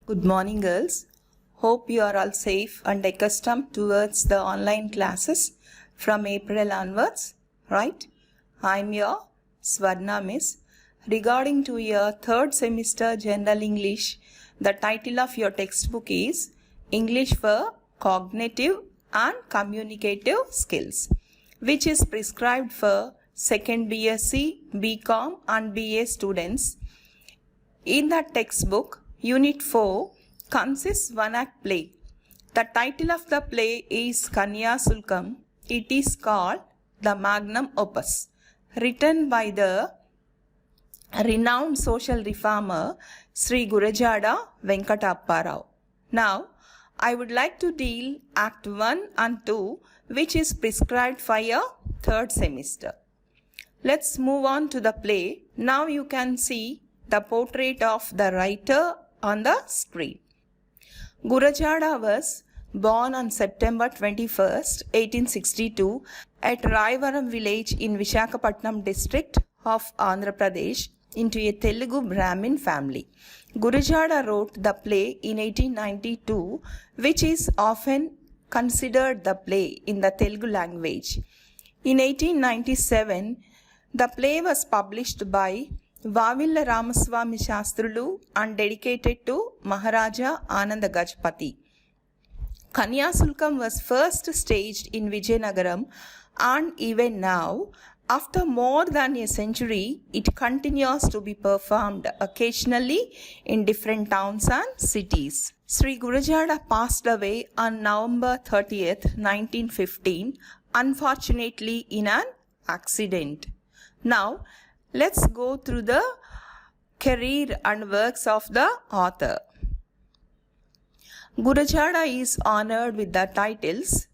Good morning, girls. Hope you are all safe and accustomed towards the online classes from April onwards, right? I'm your Swarna Miss. Regarding to your third semester General English, the title of your textbook is English for Cognitive and Communicative Skills, which is prescribed for second BSc, BCom and BA students. In that textbook, Unit 4 consists one-act play. The title of the play is Kanyasulkam. It is called the magnum opus, written by the renowned social reformer Sri Gurajada Venkata Rao. Now, I would like to deal Act 1 and 2, which is prescribed for your third semester. Let's move on to the play. Now you can see the portrait of the writer on the screen. Gurajada was born on September 21st, 1862 at Raivaram village in Visakhapatnam district of Andhra Pradesh into a Telugu Brahmin family. Gurajada wrote the play in 1892, which is often considered the play in the Telugu language. In 1897, the play was published by Vavilla Ramaswamy Shastrulu and dedicated to Maharaja Ananda Gajpati. Kanyasulkam was first staged in Vijayanagaram, and even now, after more than a century, it continues to be performed occasionally in different towns and cities. Sri Gurajada passed away on November 30th, 1915, unfortunately in an accident. Now, let's go through the career and works of the author. Gurajada is honored with the titles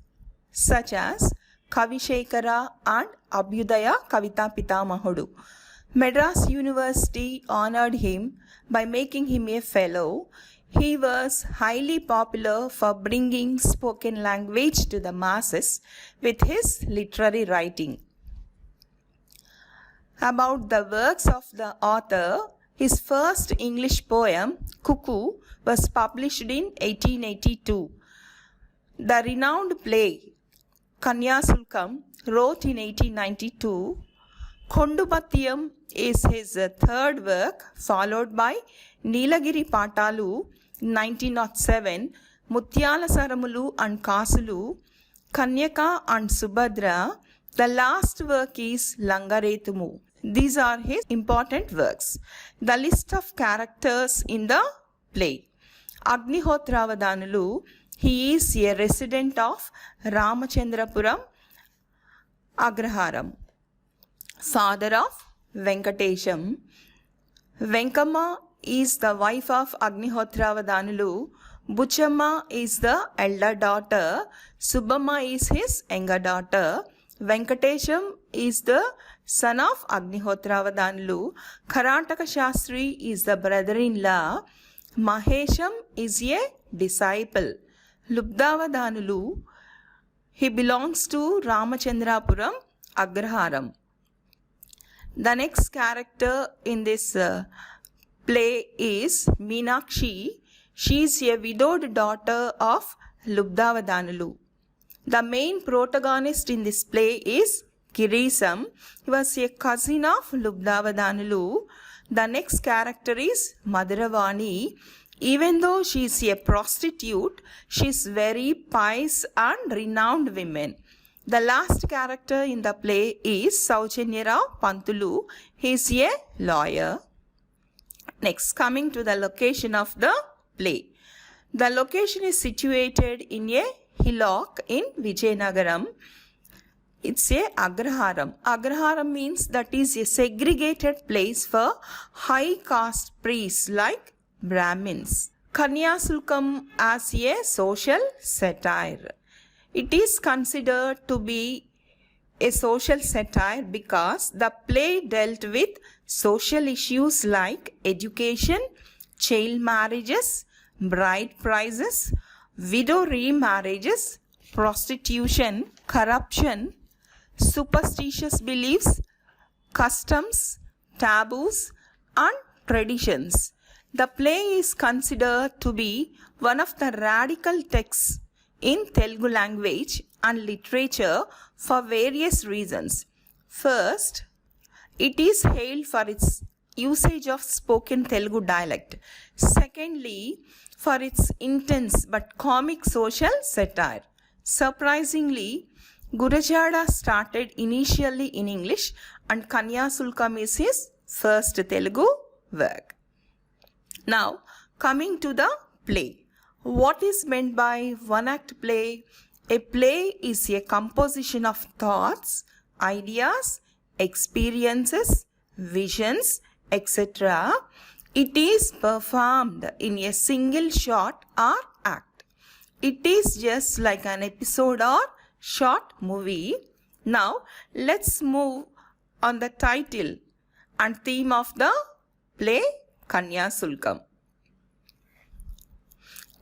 such as Kavishekara and Abhyudaya Kavita Pitamahudu. Madras University honored him by making him a fellow. He was highly popular for bringing spoken language to the masses with his literary writing. About the works of the author, his first English poem, Cuckoo, was published in 1882. The renowned play, Kanyasulkam, wrote in 1892. Kondupathiyam is his third work, followed by Nilagiri Patalu, 1907, Mutyala Saramulu and Kasulu, Kanyaka and Subhadra. The last work is Langaretumu. These are his important works. The list of characters in the play. Agnihotravadanulu, he is a resident of Ramachandrapuram, Agraharam, father of Venkatesham. Venkama is the wife of Agnihotravadanulu. Buchamma is the elder daughter. Subhamma is his younger daughter. Venkatesham is the son of Agnihotravadanulu. Karataka Shastri is the brother-in-law. Mahesham is a disciple. Lubdavadanulu, he belongs to Ramachandrapuram, Agraharam. The next character in this play is Meenakshi. She is a widowed daughter of Lubdavadanulu. The main protagonist in this play is Girisam. He was a cousin of Lubdavadanulu. The next character is Madhuravani. Even though she is a prostitute, she is very pious and renowned woman. The last character in the play is Saujanya Rao Pantulu. He is a lawyer. Next, coming to the location of the play. The location is situated in a hillock in Vijayanagaram. It's a Agraharam. Agraharam means that is a segregated place for high caste priests like Brahmins. Kanyasulkam as a social satire. It is considered to be a social satire because the play dealt with social issues like education, child marriages, bride prices, widow remarriages, prostitution, corruption, superstitious beliefs, customs, taboos, and traditions. The play is considered to be one of the radical texts in Telugu language and literature for various reasons. First, it is hailed for its usage of spoken Telugu dialect. Secondly, for its intense but comic social satire. Surprisingly, Gurajada started initially in English and Kanyasulkam is his first Telugu work. Now, coming to the play. What is meant by one-act play? A play is a composition of thoughts, ideas, experiences, visions, etc. It is performed in a single shot or act. It is just like an episode or short movie. Now, let's move on the title and theme of the play, Kanyasulkam.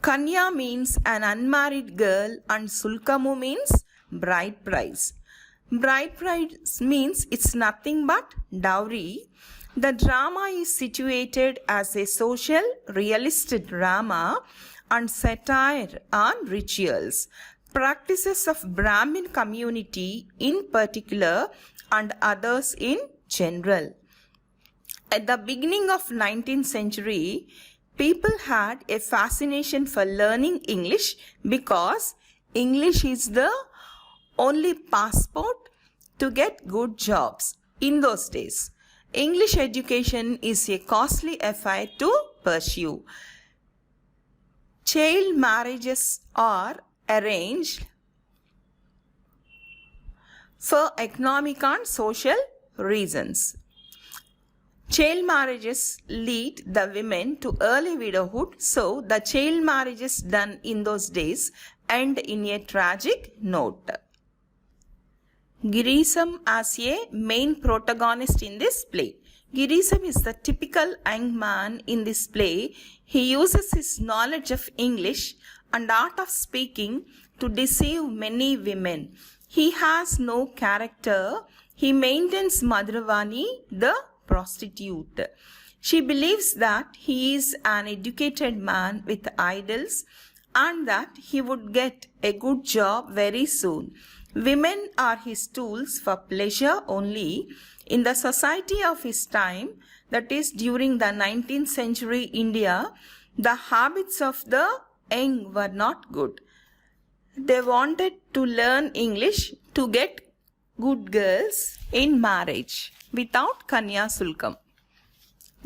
Kanya means an unmarried girl and Sulkamu means bride price. Bride price means it's nothing but dowry. The drama is situated as a social realist drama and satire on rituals, practices of Brahmin community in particular and others in general. At the beginning of 19th century, people had a fascination for learning English because English is the only passport to get good jobs. In those days, English education is a costly affair to pursue. Child marriages are arranged for economic and social reasons. Child marriages lead the women to early widowhood, so the child marriages done in those days end in a tragic note. Girisam as a main protagonist in this play. Girisam is the typical young man in this play. He uses his knowledge of English and art of speaking to deceive many women. He has no character. He maintains Madhravani, the prostitute. She believes that he is an educated man with idols and that he would get a good job very soon. Women are his tools for pleasure only. In the society of his time, that is during the 19th century India, the habits of the young were not good. They wanted to learn English to get good girls in marriage without Kanyasulkam.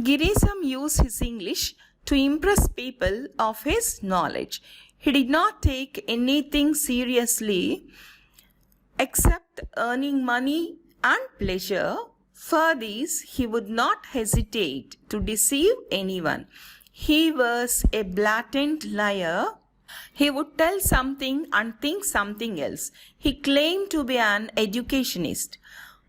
Girisam used his English to impress people of his knowledge. He did not take anything seriously except earning money and pleasure. For this, he would not hesitate to deceive anyone. He was a blatant liar. He would tell something and think something else. He claimed to be an educationist.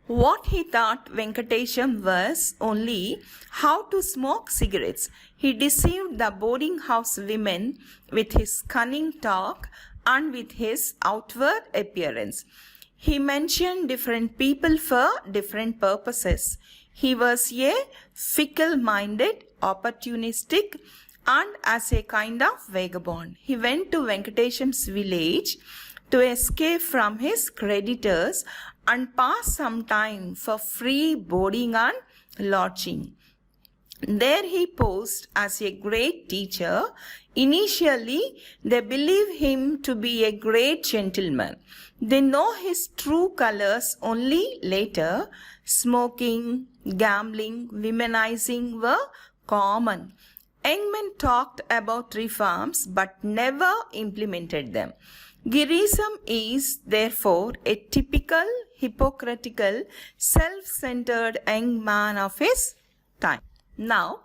What he thought Venkatesham was only how to smoke cigarettes. He deceived the boarding house women with his cunning talk and with his outward appearance. He mentioned different people for different purposes. He was a fickle-minded, opportunistic, and as a kind of vagabond. He went to Venkatesham's village to escape from his creditors and pass some time for free boarding and lodging. There he posed as a great teacher. Initially, they believe him to be a great gentleman. They know his true colors only later. Smoking, gambling, womanizing were common. Young men talked about reforms but never implemented them. Girisam is therefore a typical, hypocritical, self-centered young man of his time. Now,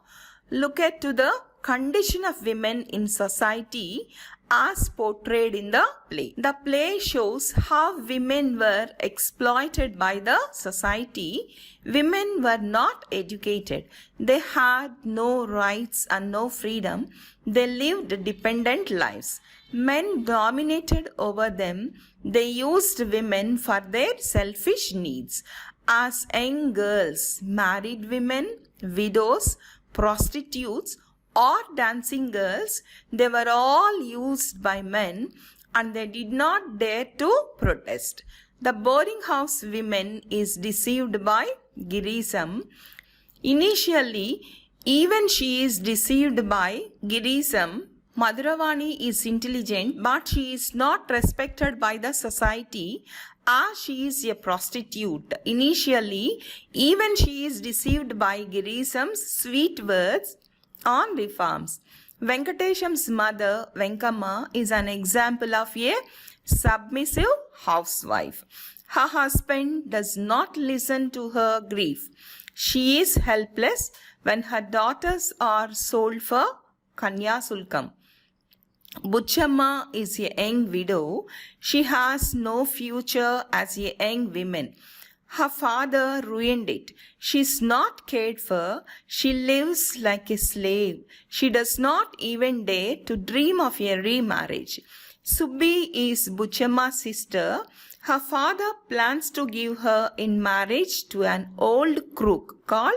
look at to the condition of women in society as portrayed in the play. The play shows how women were exploited by the society. Women were not educated. They had no rights and no freedom. They lived dependent lives. Men dominated over them. They used women for their selfish needs. As young girls, married women, widows, prostitutes, or dancing girls, they were all used by men and they did not dare to protest. The boarding house women is deceived by Girisam. Initially, even she is deceived by Girisam. Madhuravani is intelligent, but she is not respected by the society as she is a prostitute. Initially, even she is deceived by Girisam's sweet words on reforms. Venkatesham's mother, Venkamma, is an example of a submissive housewife. Her husband does not listen to her grief. She is helpless when her daughters are sold for Kanyasulkam. Buchamma is a young widow. She has no future as a young woman. Her father ruined it. She is not cared for. She lives like a slave. She does not even dare to dream of a remarriage. Subbi is Buchamma's sister. Her father plans to give her in marriage to an old crook called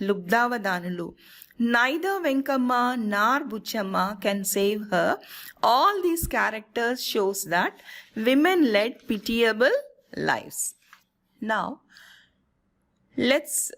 Lubdavadanulu. Neither Venkamma nor Buchamma can save her. All these characters shows that women led pitiable lives. Now, let's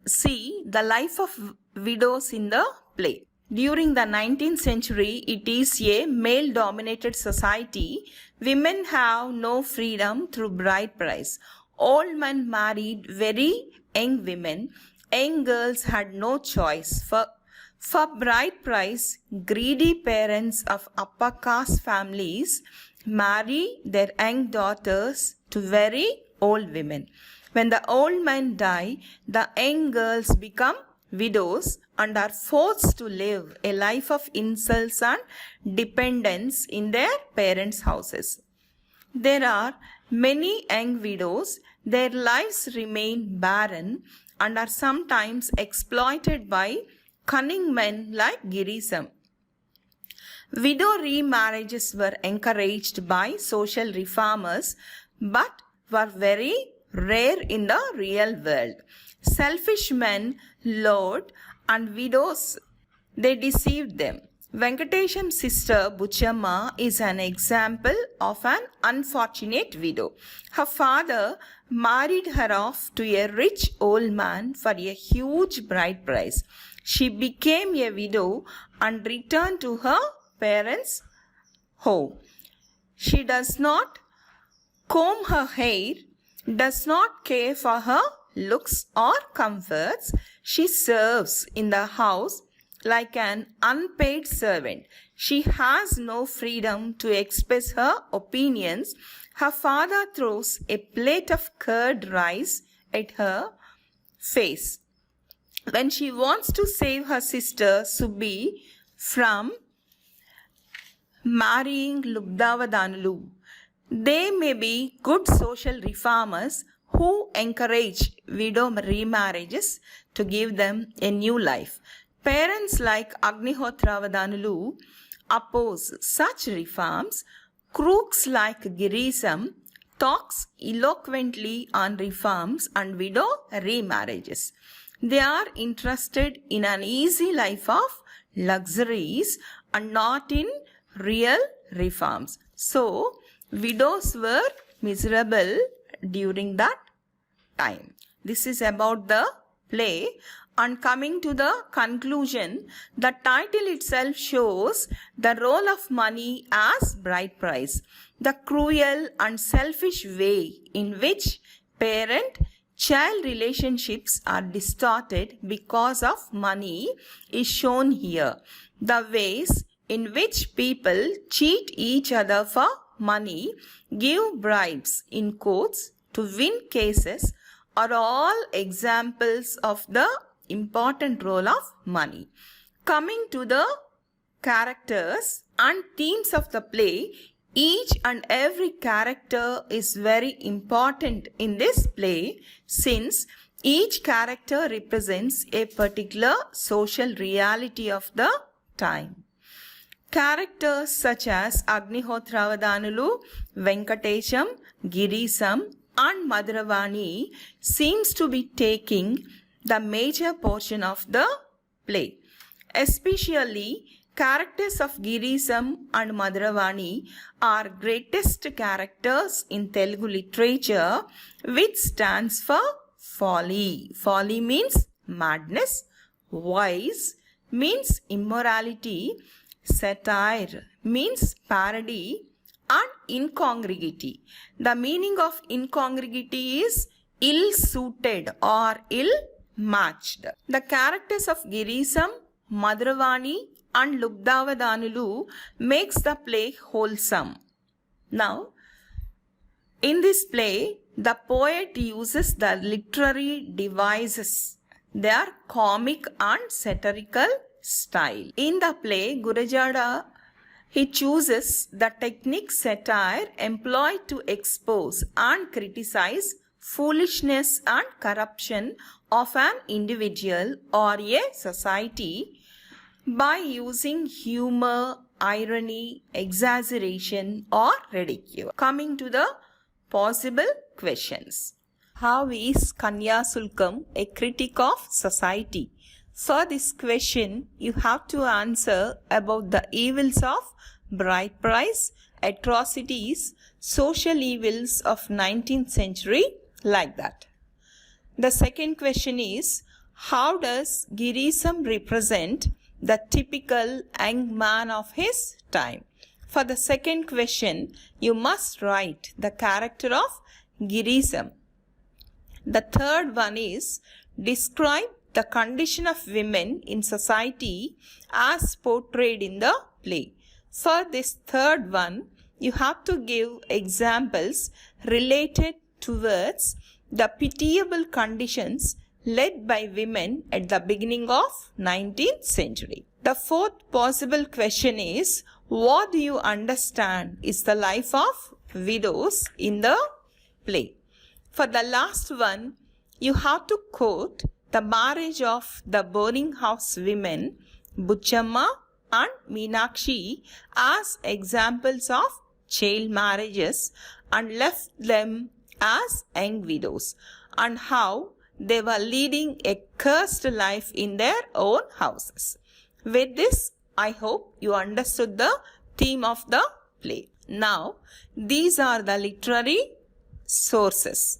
see the life of widows in the play. During the 19th century, it is a male-dominated society. Women have no freedom through bride price. Old men married very young women. Young girls had no choice. For bride price, greedy parents of upper caste families marry their young daughters to very old women. When the old men die, the young girls become widows and are forced to live a life of insults and dependence in their parents' houses. There are many young widows. Their lives remain barren and are sometimes exploited by cunning men like Girisam. Widow remarriages were encouraged by social reformers but were very rare in the real world. Selfish men lured and widows, they deceived them. Venkatesham's sister Buchamma is an example of an unfortunate widow. Her father married her off to a rich old man for a huge bride price. She became a widow and returned to her parents' home. She does not comb her hair, does not care for her looks or comforts. She serves in the house like an unpaid servant. She has no freedom to express her opinions. Her father throws a plate of curd rice at her face. When she wants to save her sister Subbi from marrying Lubdavadanulu, they may be good social reformers who encourage widow remarriages to give them a new life. Parents like Agnihotravadanulu oppose such reforms. Crooks like Girisam talks eloquently on reforms and widow remarriages. They are interested in an easy life of luxuries and not in real reforms. So, widows were miserable during that time. This is about the play. And coming to the conclusion, the title itself shows the role of money as bride price. The cruel and selfish way in which parent-child relationships are distorted because of money is shown here. The ways in which people cheat each other for money, give bribes in quotes to win cases are all examples of the important role of money. Coming to the characters and themes of the play, each and every character is very important in this play since each character represents a particular social reality of the time. Characters such as Agnihotravadanulu, Venkatesham, Girisam and Madhuravani seems to be taking the major portion of the play. Especially, characters of Girisam and Madhuravani are greatest characters in Telugu literature, which stands for folly. Folly means madness, vice means immorality, satire means parody, and incongruity. The meaning of incongruity is ill-suited or ill-matched. The characters of Girisam, Madhuravani and Lugdavadanulu makes the play wholesome. Now, in this play, the poet uses the literary devices. They are comic and satirical style. In the play, Gurajada, he chooses the technique satire employed to expose and criticize foolishness and corruption of an individual or a society by using humor, irony, exaggeration or ridicule. Coming to the possible questions. How is Kanya Sulkam a critic of society? For this question, you have to answer about the evils of bride price, atrocities, social evils of 19th century, like that. The second question is, how does Girisam represent the typical young man of his time? For the second question, you must write the character of Girisam. The third one is, describe the condition of women in society as portrayed in the play. For this third one, you have to give examples related towards the pitiable conditions led by women at the beginning of 19th century. The fourth possible question is, what do you understand is the life of widows in the play? For the last one, you have to quote the marriage of the boarding house women, Buchamma and Meenakshi, as examples of child marriages and left them as young widows, and how they were leading a cursed life in their own houses. With this, I hope you understood the theme of the play. Now, these are the literary sources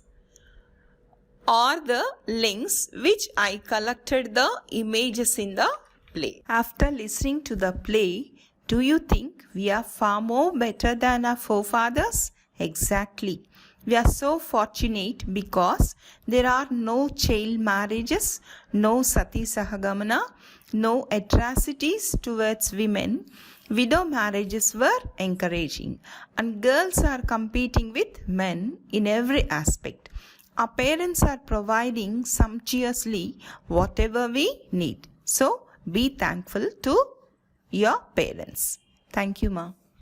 or the links which I collected the images in the play. After listening to the play, do you think we are far more better than our forefathers? Exactly. We are so fortunate because there are no child marriages, no sati sahagamana, no atrocities towards women. Widow marriages were encouraging and girls are competing with men in every aspect. Our parents are providing sumptuously whatever we need. So, be thankful to your parents. Thank you, Ma.